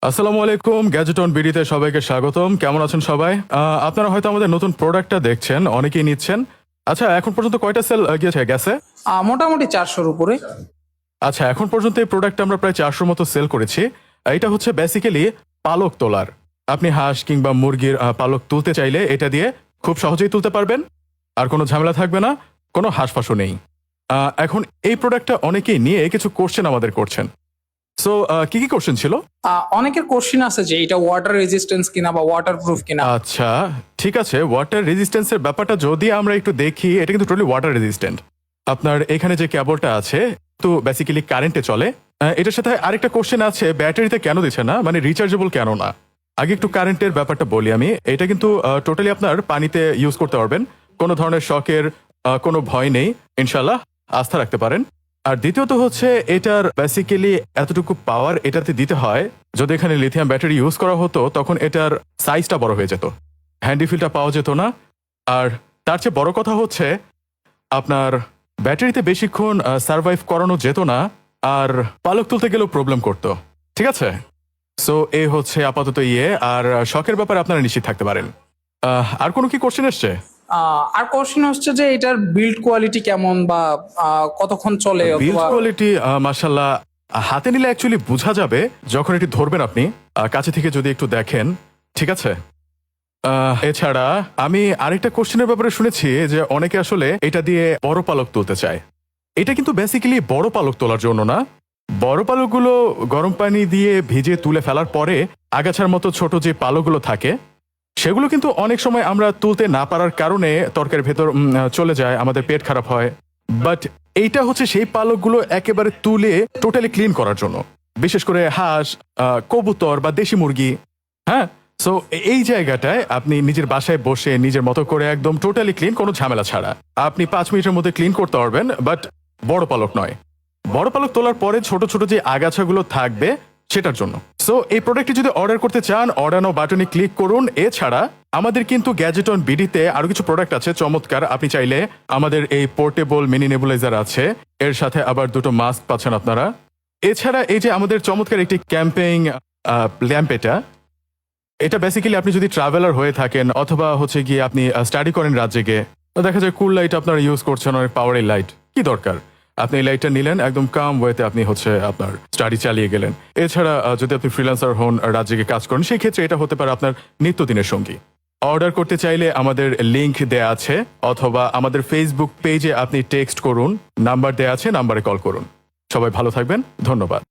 আসসালামু আলাইকুম, gadget on বিডিতে সবাইকে স্বাগতম। কেমন আছেন সবাই? আপনারা হয়তো আমাদের নতুন প্রোডাক্টটা দেখছেন, অনেকেই নিচ্ছেন। আচ্ছা, এখন পর্যন্ত কয়টা সেল গেছে? মোটামুটি 400-র উপরে। আচ্ছা, এখন পর্যন্ত এই প্রোডাক্টটা আমরা প্রায় 400 মতো সেল করেছি। এটা হচ্ছে বেসিক্যালি পালক তোলার। আপনি হাঁস কিংবা মুরগির পালক তুলতে চাইলে এটা দিয়ে খুব সহজেই তুলতে পারবেন, আর কোনো ঝামেলা থাকবে না, কোনো হাঁসফাঁসও নেই। এখন এই প্রোডাক্টটা অনেকেই নিয়ে কিছু কোশ্চেন আমাদের করছেন। সো কি কি কোশ্চেন ছিল? অনেকের কোশ্চিন আছে যে এটা ওয়াটার রেজিস্ট্যান্স কিনা বা ওয়াটার প্রুফ কিনা। আচ্ছা, ঠিক আছে। ওয়াটার রেজিস্ট্যান্সের ব্যাপারটা যদি আমরা একটু দেখি, এটা কিন্তু টোটালি ওয়াটার রেজিস্ট্যান্ট। আপনার এখানে যে কেবলটা আছে তো বেসিক্যালি কারেন্টে চলে। এটার সাথে আরেকটা কোশ্চেন আছে, ব্যাটারিতে কেন দিচ্ছে না, মানে রিচার্জেবল কেন না। আগে একটু কারেন্টের ব্যাপারটা বলি আমি। এটা কিন্তু টোটালি আপনার পানিতে ইউজ করতে পারবেন, কোনো ধরনের শকের কোনো ভয় নেই, ইনশাল্লাহ আস্থা রাখতে পারেন। আর দ্বিতীয়ত হচ্ছে এটার বেসিক্যালি এতটুকু পাওয়ার এটাতে দিতে হয়। যদি এখানে লিথিয়াম ব্যাটারি ইউজ করা হতো তখন এটার সাইজটা বড় হয়ে যেত, হ্যান্ডি ফিলটা পাওয়া যেত না। আর তার চেয়ে বড় কথা হচ্ছে আপনার ব্যাটারিতে বেশিক্ষণ সার্ভাইভ করানো যেত না, আর পালক তুলতে গেলেও প্রবলেম করতো। ঠিক আছে, সো এই হচ্ছে আপাতত আর শখের ব্যাপারে আপনারা নিশ্চিত থাকতে পারেন। আর কোনো কি কোশ্চেন এসছে? আর কোশ্চিন হচ্ছে যে এটার বিল্ড কোয়ালিটি কেমন বা কতক্ষণ চলে, বিল্ড অথবা কোয়ালিটি মাশাআল্লাহ হাতে নিলে অ্যাকচুয়ালি বোঝা যাবে যখন এটি ধরবেন আপনি, কাছে থেকে যদি একটু দেখেন। ঠিক আছে, এছাড়া আমি আরেকটা কোশ্চেনের ব্যাপারে শুনেছি যে অনেকে আসলে এটা দিয়ে বড় পালক তুলতে চায়। এটা কিন্তু বেসিক্যালি বড় পালক তোলার জন্য না। বড় পালকগুলো গরম পানি দিয়ে ভিজে তুলে ফেলার পরে আগাছার মতো ছোট যে পালকগুলো থাকে সেগুলো কিন্তু অনেক সময় আমরা তুলতে না পারার কারণে তরকারির ভেতর চলে যায়, আমাদের পেট খারাপ হয়। বাট এইটা হচ্ছে সেই পালকগুলো একেবারে তুলে টোটালি ক্লিন করার জন্য, বিশেষ করে হাঁস, কবুতর বা দেশি মুরগি। হ্যাঁ, সো এই জায়গাটায় আপনি নিজের বাসায় বসে নিজের মতো করে একদম টোটালি ক্লিন, কোনো ঝামেলা ছাড়া আপনি 5 মিনিটের মধ্যে ক্লিন করতে পারবেন। বাট বড় পালক নয়, বড় পালক তোলার পরে ছোট ছোট যে আগাছাগুলো থাকবে সেটার জন্য। সো এই প্রোডাক্টটি যদি অর্ডার করতে চান, অর্ডার নাও বাটনে ক্লিক করুন। এছাড়া আমাদের কিন্তু গ্যাজেট অন বিডিতে আরো কিছু প্রোডাক্ট আছে চমৎকার। আপনি চাইলে আমাদের এই পোর্টেবল মিনি নেবুলাইজার আছে, এর সাথে আবার দুটো মাস্ক পাচ্ছেন আপনারা। এছাড়া এই যে আমাদের চমৎকার একটি ক্যাম্পেইং ল্যাম্প, এটা বেসিক্যালি আপনি যদি ট্রাভেলার হয়ে থাকেন অথবা হচ্ছে গিয়ে আপনি স্টাডি করেন রাত জেগে, দেখা যায় কুল লাইট আপনারা ইউজ করছেন, অনেক পাওয়ারের লাইট, কি দরকার আপনি এই লাইটটা নিলেন, একদম কাম ওয়েতে আপনি হচ্ছে আপনার স্টাডি চালিয়ে গেলেন। এছাড়া যদি আপনি ফ্রিল্যান্সার হন, রাত জেগে কাজ করেন, সেই ক্ষেত্রে এটা হতে পারে আপনার নিত্যদিনের সঙ্গী। অর্ডার করতে চাইলে আমাদের লিংক দেয়া আছে, অথবা আমাদের ফেসবুক পেজে আপনি টেক্সট করুন, নাম্বার দেয়া আছে, নাম্বারে কল করুন। সবাই ভালো থাকবেন, ধন্যবাদ।